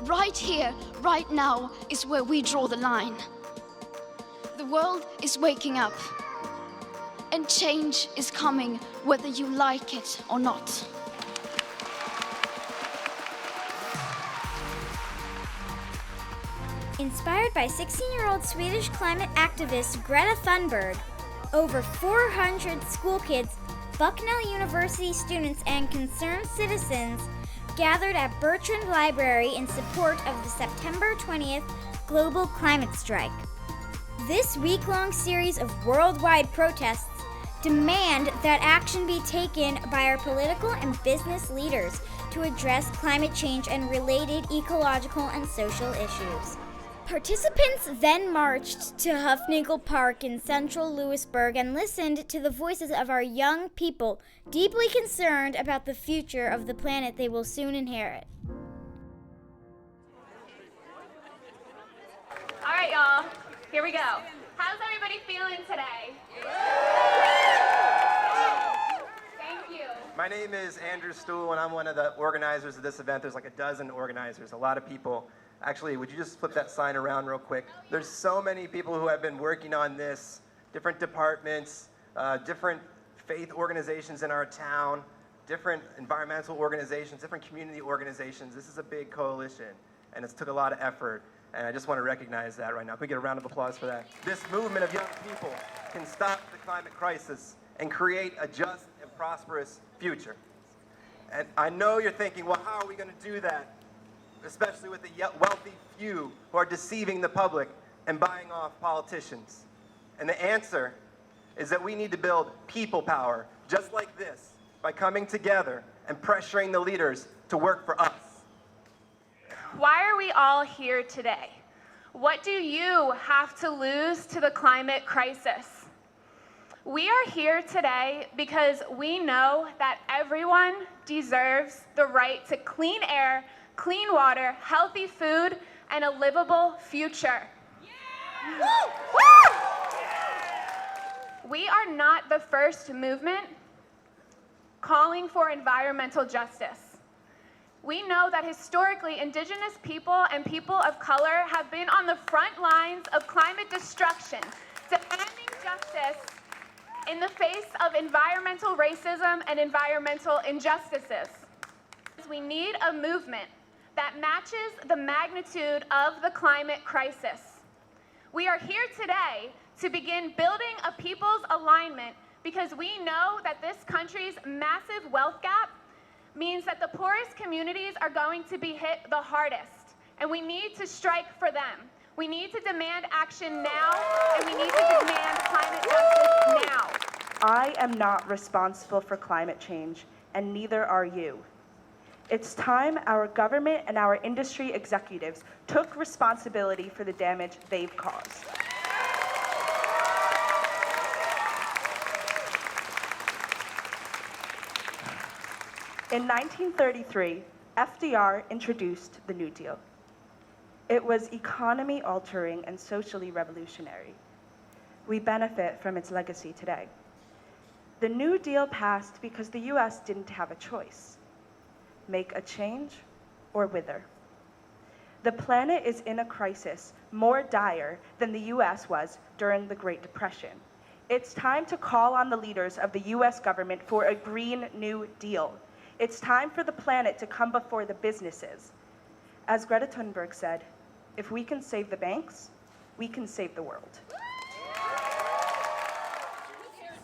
Right here, right now, is where we draw the line. The world is waking up, and change is coming whether you like it or not. Inspired by 16-year-old Swedish climate activist Greta Thunberg, over 400 school kids, Bucknell University students, and concerned citizens gathered at Bertrand Library in support of the September 20th global climate strike. This week-long series of worldwide protests demand that action be taken by our political and business leaders to address climate change and related ecological and social issues. Participants then marched to Hufnagel Park in central Lewisburg and listened to the voices of our young people, deeply concerned about the future of the planet they will soon inherit. All right, y'all, here we go. How's everybody feeling today? Thank you. My name is Andrew Stuhl, and I'm one of the organizers of this event. There's like a dozen organizers, a lot of people. Actually, would you just flip that sign around real quick? There's so many people who have been working on this, different departments, different faith organizations in our town, different environmental organizations, different community organizations. This is a big coalition, and it's took a lot of effort, and I just want to recognize that right now. Can we get a round of applause for that? This movement of young people can stop the climate crisis and create a just and prosperous future. And I know you're thinking, well, how are we going to do that? Especially with the wealthy few who are deceiving the public and buying off politicians. And the answer is that we need to build people power, just like this, by coming together and pressuring the leaders to work for us. Why are we all here today? What do you have to lose to the climate crisis? We are here today because we know that everyone deserves the right to clean air, clean water, healthy food, and a livable future. Yeah. Woo! Woo! We are not the first movement calling for environmental justice. We know that historically, Indigenous people and people of color have been on the front lines of climate destruction, demanding justice in the face of environmental racism and environmental injustices. We need a movement that matches the magnitude of the climate crisis. We are here today to begin building a people's alignment because we know that this country's massive wealth gap means that the poorest communities are going to be hit the hardest, and we need to strike for them. We need to demand action now, and we need to demand climate justice now. I am not responsible for climate change, and neither are you. It's time our government and our industry executives took responsibility for the damage they've caused. In 1933, FDR introduced the New Deal. It was economy-altering and socially revolutionary. We benefit from its legacy today. The New Deal passed because the US didn't have a choice. Make a change or wither. The planet is in a crisis more dire than the US was during the Great Depression. It's time to call on the leaders of the US government for a Green New Deal. It's time for the planet to come before the businesses. As Greta Thunberg said, if we can save the banks, we can save the world.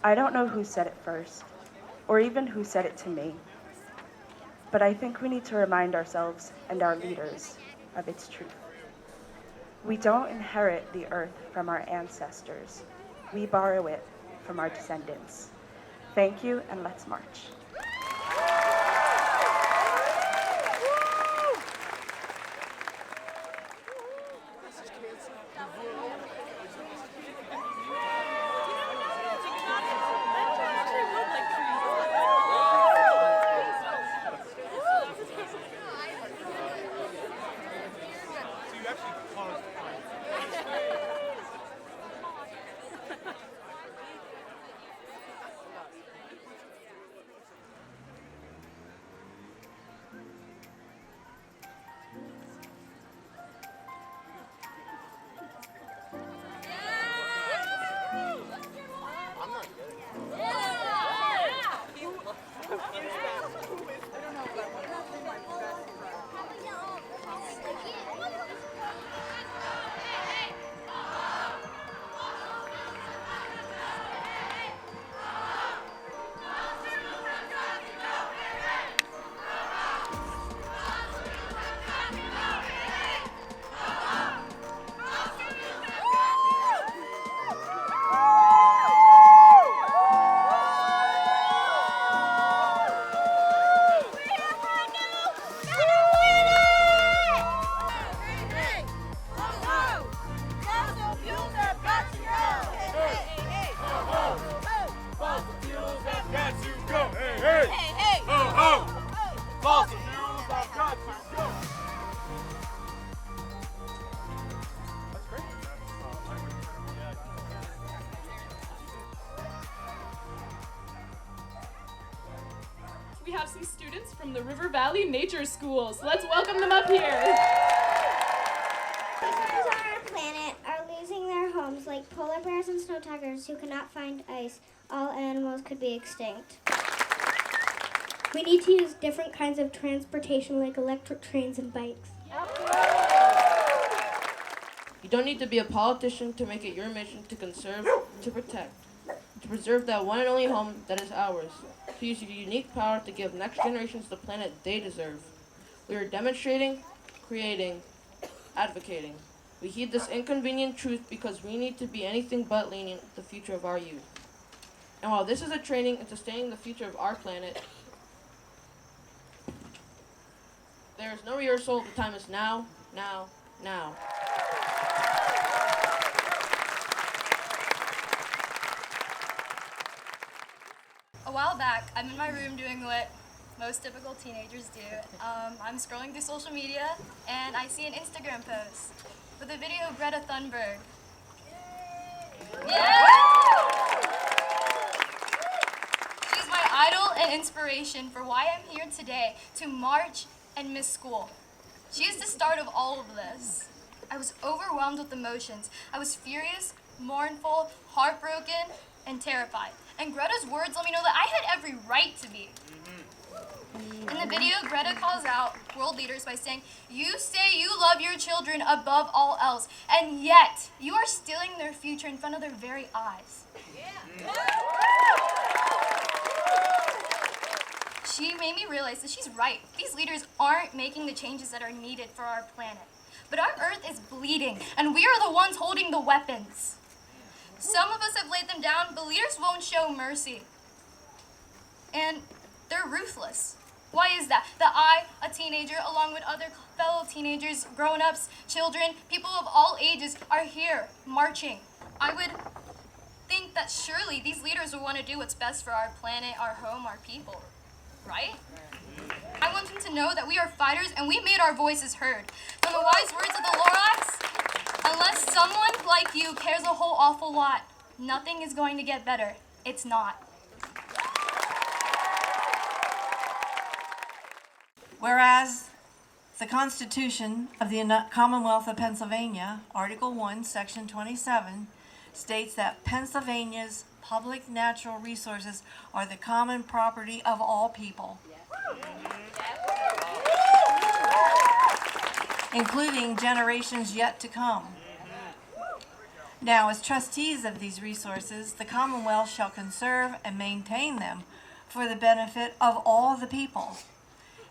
I don't know who said it first, or even who said it to me. But I think we need to remind ourselves and our leaders of its truth. We don't inherit the earth from our ancestors. We borrow it from our descendants. Thank you, and let's march. River Valley Nature School. So let's welcome them up here. Creatures on our planet are losing their homes, like polar bears and snow tigers who cannot find ice. All animals could be extinct. We need to use different kinds of transportation like electric trains and bikes. You don't need to be a politician to make it your mission to conserve, to protect, to preserve that one and only home that is ours, to use your unique power to give next generations the planet they deserve. We are demonstrating, creating, advocating. We heed this inconvenient truth because we need to be anything but lenient with the future of our youth. And while this is a training in sustaining the future of our planet, there is no rehearsal. The time is now, now, now. A while back, I'm in my room doing what most typical teenagers do. I'm scrolling through social media and I see an Instagram post with a video of Greta Thunberg. Yeah! She's my idol and inspiration for why I'm here today to march and miss school. She is the start of all of this. I was overwhelmed with emotions. I was furious, mournful, heartbroken, and terrified. And Greta's words let me know that I had every right to be. In the video, Greta calls out world leaders by saying, "You say you love your children above all else, and yet you are stealing their future in front of their very eyes." She made me realize that she's right. These leaders aren't making the changes that are needed for our planet. But our Earth is bleeding, and we are the ones holding the weapons. Some of us have laid them down, but leaders won't show mercy. And they're ruthless. Why is that? That I, a teenager, along with other fellow teenagers, grown-ups, children, people of all ages, are here, marching. I would think that surely these leaders will want to do what's best for our planet, our home, our people. Right? I want them to know that we are fighters and we made our voices heard. From the wise words of the Lorax, unless someone like you cares a whole awful lot, nothing is going to get better. It's not. Whereas the Constitution of the Commonwealth of Pennsylvania, Article 1, Section 27, states that Pennsylvania's public natural resources are the common property of all people, including generations yet to come. Now, as trustees of these resources, the Commonwealth shall conserve and maintain them for the benefit of all the people.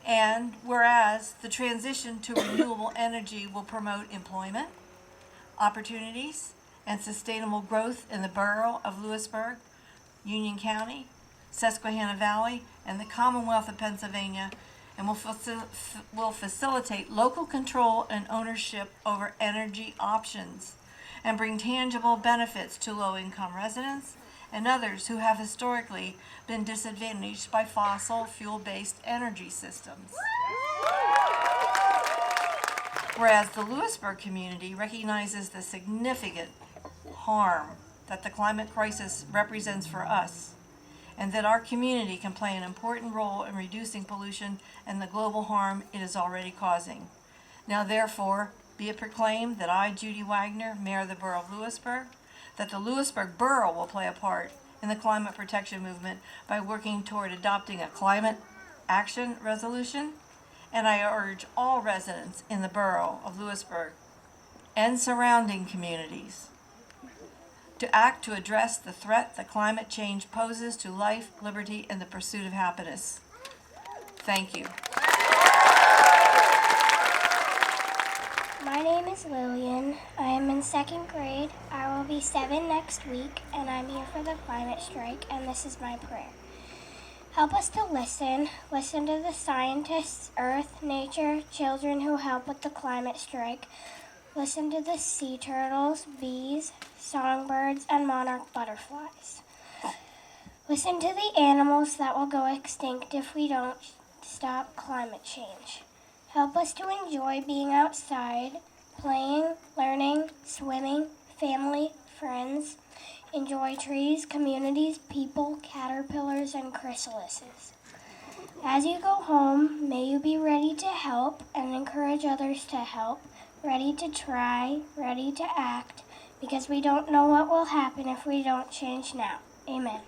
And whereas the transition to renewable energy will promote employment, opportunities, and sustainable growth in the borough of Lewisburg, Union County, Susquehanna Valley, and the Commonwealth of Pennsylvania, and will facilitate local control and ownership over energy options, and bring tangible benefits to low-income residents and others who have historically been disadvantaged by fossil fuel-based energy systems. Whereas the Lewisburg community recognizes the significant harm that the climate crisis represents for us, and that our community can play an important role in reducing pollution and the global harm it is already causing. Now therefore, be it proclaimed that I, Judy Wagner, Mayor of the Borough of Lewisburg, that the Lewisburg Borough will play a part in the climate protection movement by working toward adopting a climate action resolution, and I urge all residents in the Borough of Lewisburg and surrounding communities to act to address the threat that climate change poses to life, liberty, and the pursuit of happiness. Thank you. My name is Lillian. I am in 2nd grade. I will be 7 next week, and I'm here for the climate strike, and this is my prayer. Help us to listen to the scientists, earth, nature, children who help with the climate strike. Listen to the sea turtles, bees, songbirds, and monarch butterflies. Listen to the animals that will go extinct if we don't stop climate change. Help us to enjoy being outside, playing, learning, swimming, family, friends. Enjoy trees, communities, people, caterpillars, and chrysalises. As you go home, may you be ready to help and encourage others to help, ready to try, ready to act, because we don't know what will happen if we don't change now. Amen.